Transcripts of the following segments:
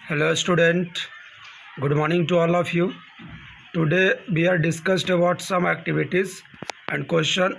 Hello student, good morning to all of you. Today we are discussed about some activities and question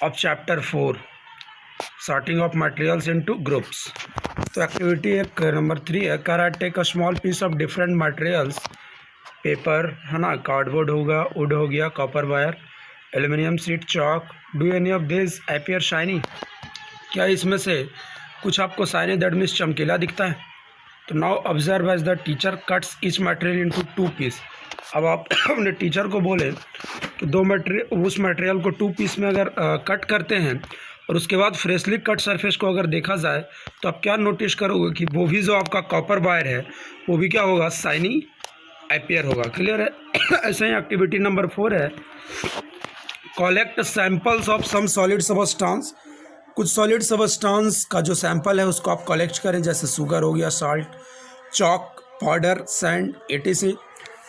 of chapter 4, sorting of materials into groups. तो activity एक number 3 है, कर take a small piece of different materials, paper है ना, cardboard होगा, wood हो गया, copper wire, aluminium sheet, chalk. Do any of this appear shiny? क्या इसमें से कुछ आपको शाइनी दैट मीन्स चमकीला दिखता है? तो now observe as the teacher cuts each material into 2 piece. अब आप अपने टीचर को बोले कि उस मटेरियल को 2 पीस में अगर कट करते हैं और उसके बाद फ्रेशली कट सरफेस को अगर देखा जाए तो आप क्या नोटिस करोगे कि वो भी जो आपका कॉपर वायर है वो भी क्या होगा, शाइनी अपीयर होगा. क्लियर है? ऐसे ही एक्टिविटी नंबर 4 है, collect samples of some solid substance. कुछ सॉलिड सबस्टांस का जो सैंपल है उसको आप कलेक्ट करें, जैसे शुगर हो गया, salt, chalk, powder, sand, etc.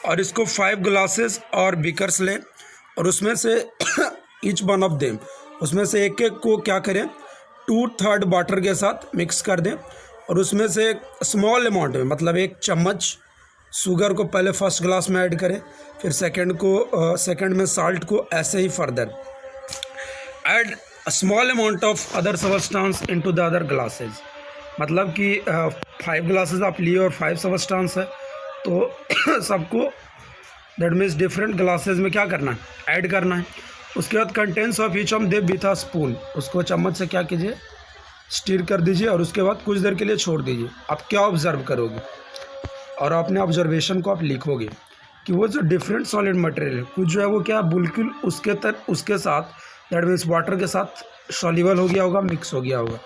और इसको 5 ग्लासेस और बीकर्स लें और उसमें से ईच वन ऑफ देम, उसमें से एक एक को क्या करें, 2/3 वाटर के साथ मिक्स कर दें और उसमें से एक स्मॉल अमाउंट में, मतलब 1 चम्मच शुगर को पहले फर्स्ट ग्लास में ऐड करें, फिर सेकंड में साल्ट को, ऐसे ही further add a small amount of other substance into the other glasses. मतलब कि 5 ग्लासेस आप लिए और 5 सबस्टांस है तो सबको दैट मीन्स डिफरेंट ग्लासेस में क्या करना है, ऐड करना है. उसके बाद contents of each of they with a spoon, उसको चम्मच से क्या कीजिए, स्टीर कर दीजिए और उसके बाद कुछ देर के लिए छोड़ दीजिए. आप क्या ऑब्जर्व करोगे और अपने ऑब्जर्वेशन को आप लिखोगे कि वो जो डिफरेंट सॉलिड मटेरियल है कुछ जो है वो क्या बिल्कुल उसके साथ दैट मीन्स वाटर के साथ सॉल्युबल हो गया होगा, मिक्स हो गया होगा.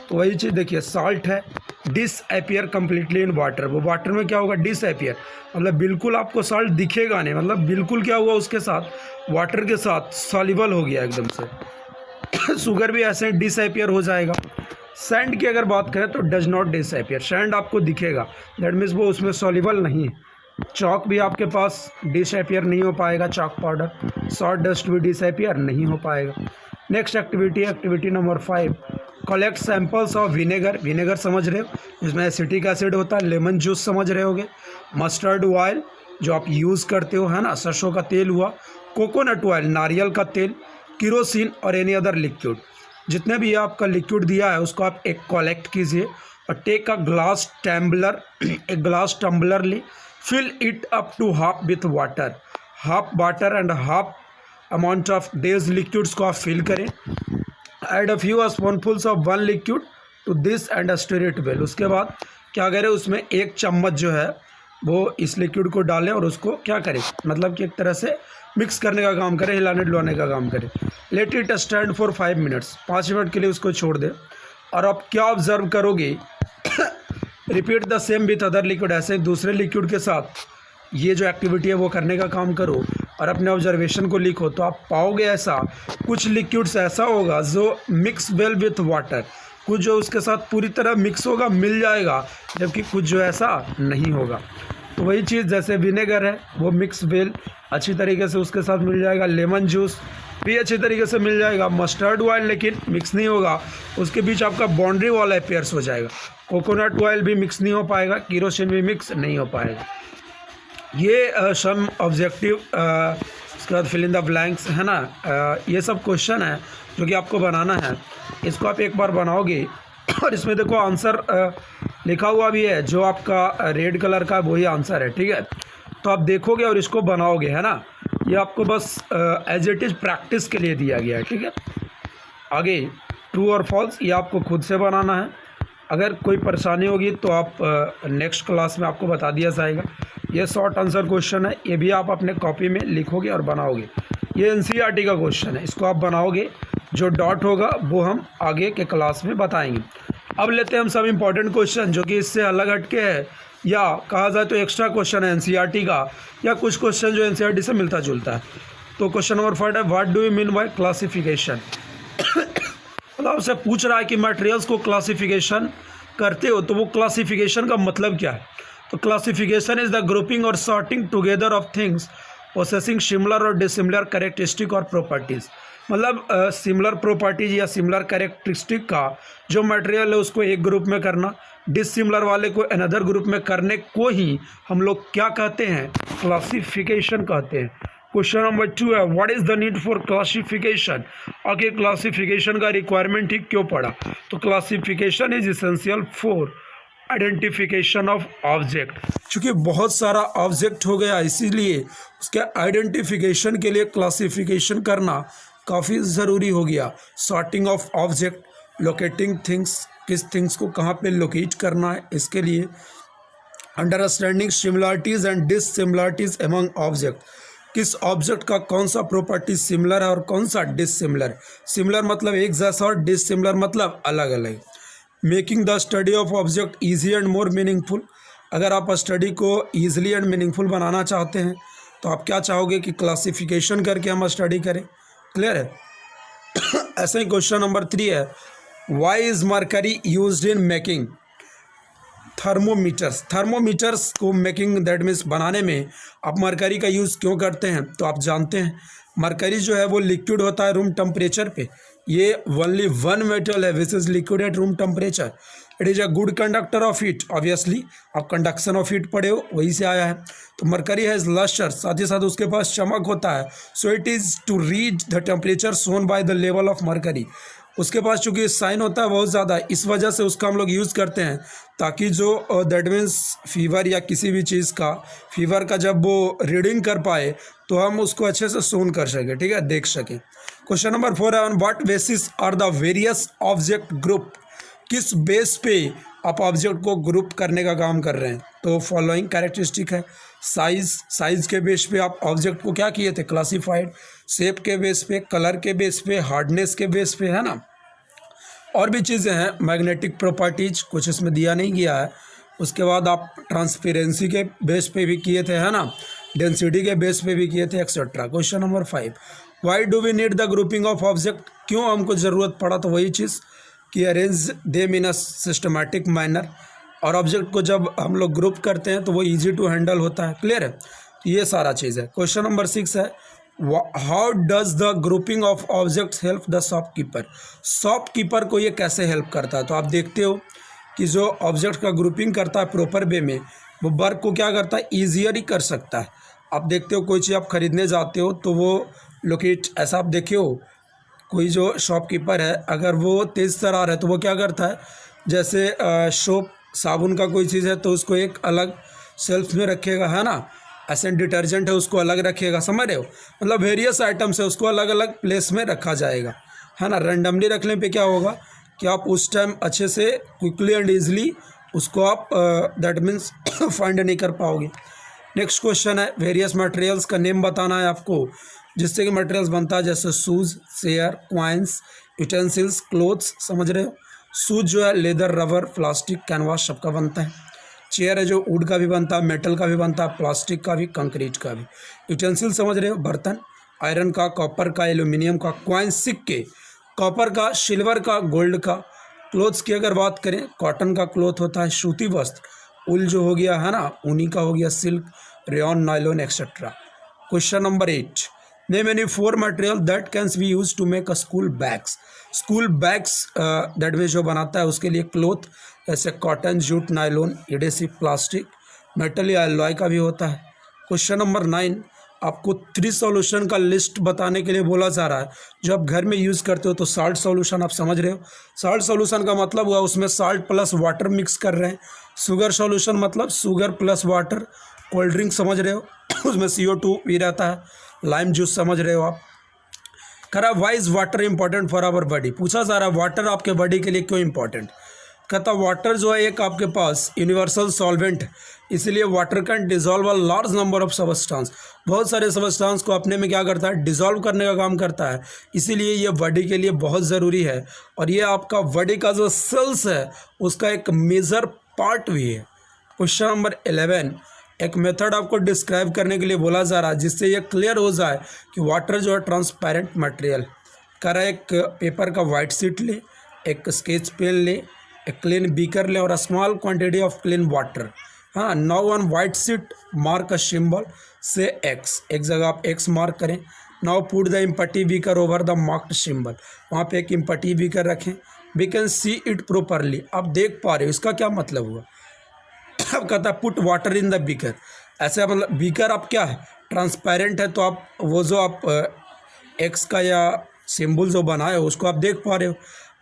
तो वही चीज़ देखिए, साल्ट है डिसअपियर कम्प्लीटली इन वाटर, वो वाटर में क्या होगा, डिसअपियर, मतलब बिल्कुल आपको साल्ट दिखेगा नहीं, मतलब बिल्कुल क्या हुआ उसके साथ, वाटर के साथ सॉल्युबल हो गया एकदम से. शुगर भी ऐसे डिसअपियर हो जाएगा. सैंड की अगर बात करें तो डज नॉट डिसअपियर, सैंड आपको दिखेगा, दैट मीन्स वो उसमें सॉल्युबल नहीं है. चॉक भी आपके पास डिसअपियर नहीं हो पाएगा, चॉक पाउडर. सॉल्ट डस्ट भी डिसअपियर नहीं हो पाएगा. Next activity number 5, collect samples of vinegar. Vinegar समझ रहे हो, जिसमें एसिटिक एसिड होता है. लेमन जूस समझ रहे होगे. मस्टर्ड ऑयल जो आप यूज़ करते हो है ना, सरसों का तेल हुआ. कोकोनट ऑयल नारियल का तेल. केरोसिन और एनी अदर लिक्विड, जितने भी आपका लिक्विड दिया है उसको आप एक कलेक्ट कीजिए और टेक अ ग्लास टम्बलर, एक ग्लास टम्बलर ले, fill it up to half with half water and half amount of these liquids को आप fill करें. add a few spoonfuls of one liquid to this and stir it well. उसके बाद क्या करें, उसमें 1 चम्मच जो है वो इस लिक्विड को डालें और उसको क्या करें, मतलब कि एक तरह से मिक्स करने का काम करें, हिलाने डुलाने का काम करें. Let it stand for 5 minutes, 5 minute के लिए उसको छोड़ दें. और आप क्या ऑब्जर्व करोगे, repeat the same with other liquid, ऐसे दूसरे लिक्विड के साथ ये जो एक्टिविटी है वो करने का काम करो और अपने ऑब्जर्वेशन को लिखो. तो आप पाओगे ऐसा कुछ लिक्विड्स ऐसा होगा जो मिक्स वेल विथ वाटर, कुछ जो उसके साथ पूरी तरह मिक्स होगा, मिल जाएगा, जबकि कुछ जो ऐसा नहीं होगा. तो वही चीज़ जैसे विनेगर है वो मिक्स वेल अच्छी तरीके से उसके साथ मिल जाएगा. लेमन जूस भी अच्छी तरीके से मिल जाएगा. मस्टर्ड ऑयल लेकिन मिक्स नहीं होगा, उसके बीच आपका बाउंड्री वाला अपीयर्स हो जाएगा. कोकोनट ऑयल भी मिक्स नहीं हो पाएगा, केरोसिन भी मिक्स नहीं हो पाएगा. ये सम ऑब्जेक्टिव, उसके बाद फिल इन द ब्लैंक्स है ना. ये सब क्वेश्चन है जो कि आपको बनाना है. इसको आप एक बार बनाओगे और इसमें देखो आंसर लिखा हुआ भी है, जो आपका रेड कलर का वही आंसर है. ठीक है, तो आप देखोगे और इसको बनाओगे है ना. ये आपको बस एज इट इज़ प्रैक्टिस के लिए दिया गया है. ठीक है, आगे ट्रू और फॉल्स ये आपको खुद से बनाना है. अगर कोई परेशानी होगी तो आप नेक्स्ट क्लास में आपको बता दिया जाएगा. ये शॉर्ट आंसर क्वेश्चन है, ये भी आप अपने कॉपी में लिखोगे और बनाओगे. ये एनसीईआरटी का क्वेश्चन है, इसको आप बनाओगे. जो डॉट होगा वो हम आगे के क्लास में बताएंगे. अब लेते हैं हम सब इम्पॉर्टेंट क्वेश्चन जो कि इससे अलग हटके है, या कहा जाए तो एक्स्ट्रा क्वेश्चन है एनसीईआरटी का, या कुछ क्वेश्चन जो एनसीईआरटी से मिलता जुलता है. तो क्वेश्चन नंबर 5 है, what do you mean by classification. मतलब आपसे पूछ रहा है कि मटेरियल्स को क्लासिफिकेशन करते हो तो वो क्लासिफिकेशन का मतलब क्या है. तो क्लासिफिकेशन इज द ग्रुपिंग और sorting together of things possessing similar और डिसिमिलर कैरेक्टरिस्टिक और प्रॉपर्टीज़. मतलब सिमिलर प्रॉपर्टीज या सिमिलर कैरेक्टरिस्टिक का जो मटेरियल है उसको एक ग्रुप में करना, डिसिमिलर वाले को अनदर ग्रुप में करने को ही हम लोग क्या कहते हैं, क्लासिफिकेशन कहते हैं। क्वेश्चन नंबर 2 है, what is the need for classification. आगे क्लासिफिकेशन का रिक्वायरमेंट ही क्यों पड़ा, तो classification is essential for identification of object. चूँकि बहुत सारा ऑब्जेक्ट हो गया इसीलिए उसके आइडेंटिफिकेशन के लिए क्लासिफिकेशन करना काफ़ी ज़रूरी हो गया। Sorting of object, locating things, किस थिंग्स को कहाँ पे लोकेट करना है इसके लिए। Understanding similarities and dissimilarities among object, किस ऑब्जेक्ट का कौन सा प्रॉपर्टी सिमिलर है और कौन सा डिससिमिलर। सिमिलर मतलब एक जैसा और डिससिमिलर मतलब अलग अलग। Making the study of object easy and more meaningful, अगर आप स्टडी को ईजिली एंड मीनिंगफुल बनाना चाहते हैं तो आप क्या चाहोगे कि क्लासिफिकेशन करके हम स्टडी करें। क्लियर है। ऐसे ही क्वेश्चन नंबर 3 है, why is mercury used in making thermometers. Thermometers को मेकिंग दैट मीन्स बनाने में आप मरकरी का यूज़ क्यों करते हैं, तो आप जानते हैं मरकरी जो है वो लिक्विड होता है रूम टेम्परेचर पे। ये ओनली वन मेटल है which is liquid at room temperature. It is a good conductor of heat. Obviously आप कंडक्शन ऑफ हीट पढ़े हो, वहीं से आया है। तो मरकरी हैज़ लस्टर, साथ ही साथ उसके पास चमक होता है। So it is to reach the temperature shown by the level of mercury. उसके पास चूँकि साइन होता है बहुत ज़्यादा, इस वजह से उसका हम लोग यूज़ करते हैं ताकि जो दैट मीन्स फीवर या किसी भी चीज़ का फीवर का जब वो रीडिंग कर पाए तो हम उसको अच्छे से सोन कर सकें, ठीक है, देख सकें। क्वेश्चन नंबर 4 है, on what basis are the various object group, किस बेस पे आप ऑब्जेक्ट को ग्रुप करने का काम कर रहे हैं। तो फॉलोइंग कैरेक्टरिस्टिक है, साइज के बेस पे आप ऑब्जेक्ट को क्या किए थे, क्लासिफाइड। शेप के बेस पे, कलर के बेस पे, हार्डनेस के बेस पे, है ना। और भी चीज़ें हैं, मैग्नेटिक प्रॉपर्टीज कुछ इसमें दिया नहीं गया है। उसके बाद आप ट्रांसपेरेंसी के बेस पे भी किए थे, है ना, डेंसिटी के बेस पे भी किए थे, etcetera. Question number 5, why do we need the grouping of object, क्यों हमको ज़रूरत पड़ा, तो वही चीज़ कि arrange them in a systematic manner. और ऑब्जेक्ट को जब हम लोग ग्रुप करते हैं तो वो ईजी टू हैंडल होता है। क्लियर है, ये सारा चीज़ है। क्वेश्चन नंबर 6 है, how does the grouping of objects help the shopkeeper. Shopkeeper को ये कैसे हेल्प करता है, तो आप देखते हो कि जो ऑब्जेक्ट का ग्रुपिंग करता है प्रॉपर वे में, वो वर्क को क्या करता है, ईजियर ही कर सकता है। आप देखते हो कोई चीज़ आप खरीदने जाते हो तो वो लोकेट, ऐसा आप देखे हो कोई जो शॉपकीपर है अगर वो तेज़ तरार है तो वो क्या करता है, जैसे सोप साबुन का कोई चीज़ है तो उसको एक अलग शेल्फ में रखेगा, है ना। ऐसे डिटर्जेंट है उसको अलग रखेगा, समझ रहे हो, मतलब वेरियस आइटम्स है उसको अलग अलग प्लेस में रखा जाएगा, है ना। रैंडमली रखने पे क्या होगा कि आप उस टाइम अच्छे से क्विकली एंड ईजिली उसको आप दैट मीन्स फाइंड नहीं कर पाओगे। नेक्स्ट क्वेश्चन है, वेरियस मटेरियल्स का नेम बताना है आपको जिससे कि मटेरियल्स बनता है, जैसे shoes, chair, coins, utensils, clothes, समझ रहे हो। शूज़ जो है लेदर, रबर, प्लास्टिक, कैनवास सबका बनता है। चेयर है जो वुड का भी बनता है, मेटल का भी बनता है, प्लास्टिक का भी, कंक्रीट का भी। यूटेंसिल समझ रहे हो, बर्तन, आयरन का, कॉपर का, एल्यूमिनियम का। क्वाइन, सिक्के, कॉपर का, सिल्वर का, गोल्ड का। क्लोथ्स की अगर बात करें, कॉटन का क्लोथ होता है, सूती वस्त्र, उल जो हो गया, है ना, ऊनी का हो गया, silk, rayon, nylon, etcetera. Question number 8, name any 4 material that can be use to make a school bags. School bags that mean जो बनाता है उसके लिए क्लोथ, जैसे cotton, jute, nylon, adhesive, plastic, metal या एलॉय का भी होता है। क्वेश्चन नंबर 9, आपको 3 सॉल्यूशन का लिस्ट बताने के लिए बोला जा रहा है जो आप घर में यूज़ करते हो। तो साल्ट सॉल्यूशन आप समझ रहे हो, साल्ट सॉल्यूशन का मतलब हुआ उसमें साल्ट प्लस वाटर मिक्स कर रहे हैं। शुगर सॉल्यूशन मतलब sugar plus water. Cold drink समझ रहे हो उसमें CO2 भी रहता है। लाइम जूस समझ रहे हो आप। करा why is water important for our body, पूछा जा रहा है वाटर आपके बॉडी के लिए क्यों इंपॉर्टेंट। कहता वाटर जो है एक आपके पास यूनिवर्सल सॉल्वेंट, इसलिए water can dissolve a large number of substance, बहुत सारे सबस्टांस को अपने में क्या करता है, डिजॉल्व करने का काम करता है, इसीलिए ये बॉडी के लिए बहुत ज़रूरी है। और ये आपका बॉडी का जो सेल्स है उसका एक मेजर पार्ट भी है। क्वेश्चन नंबर 11, एक मेथड आपको डिस्क्राइब करने के लिए बोला जा रहा है जिससे ये क्लियर हो जाए कि वाटर जो है ट्रांसपेरेंट मटेरियल। करा एक पेपर का वाइट शीट ले, एक स्केच पेन ले, एक क्लीन बीकर ले और small quantity of clean water. हाँ, now on white sheet mark a symbol से एक्स, एक जगह आप एक्स मार्क करें। Now put the empty beaker over the marked symbol, वहाँ पे एक इम्पटी बीकर रखें we can see it properly, आप देख पा रहे हो, इसका क्या मतलब हुआ। अब कहता है put water in the beaker, ऐसे मतलब बीकर आप क्या है ट्रांसपेरेंट है, तो आप वो जो आप एक्स का या सिंबल जो बनाए हो उसको आप देख पा रहे हो।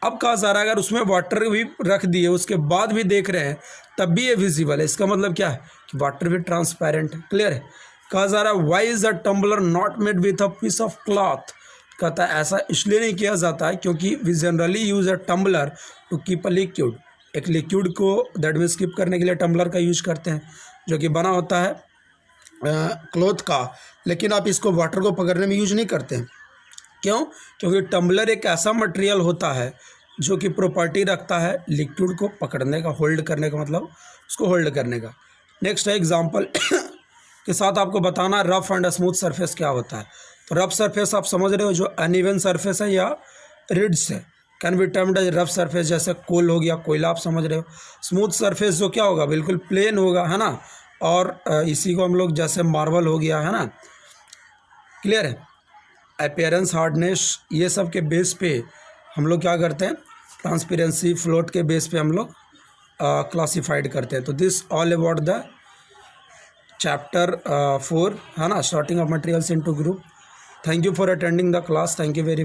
अब कहा जा रहा है अगर उसमें वाटर भी रख दिए उसके बाद भी देख रहे हैं तब भी ये विजिबल है, इसका मतलब क्या है कि वाटर भी ट्रांसपेरेंट है। क्लियर है। कहा जा रहा है why is a tumbler not made with a piece of cloth, कहता है ऐसा इसलिए नहीं किया जाता है क्योंकि we generally use a tumbler to keep a liquid, एक लिक्विड को दैट मीन्स कीप करने के लिए टम्बलर का यूज करते हैं जो कि बना होता है क्लॉथ का, लेकिन आप इसको वाटर को पकड़ने में यूज नहीं करते हैं। क्यों? क्योंकि टम्बलर एक ऐसा मटेरियल होता है जो कि प्रॉपर्टी रखता है लिक्विड को पकड़ने का, होल्ड करने का, मतलब उसको होल्ड करने का। नेक्स्ट है एग्जांपल के साथ आपको बताना रफ एंड स्मूथ सरफेस क्या होता है। तो रफ सरफेस आप समझ रहे हो जो अनइवन सरफेस है या रिड्स है, can be termed as rough surface, जैसे कोल हो गया, कोयला आप समझ रहे हो। स्मूथ सरफेस जो क्या होगा बिल्कुल प्लेन होगा, है ना, और इसी को हम लोग जैसे मार्बल हो गया, है ना। क्लियर है। अपीयरेंस, हार्डनेस, ये सब के बेस पे हम लोग क्या करते हैं, ट्रांसपेरेंसी, फ्लोट के बेस पे हम लोग क्लासिफाइड करते हैं। तो this all about the chapter 4, है ना, sorting of materials into group. Thank you for attending the class, thank you very much.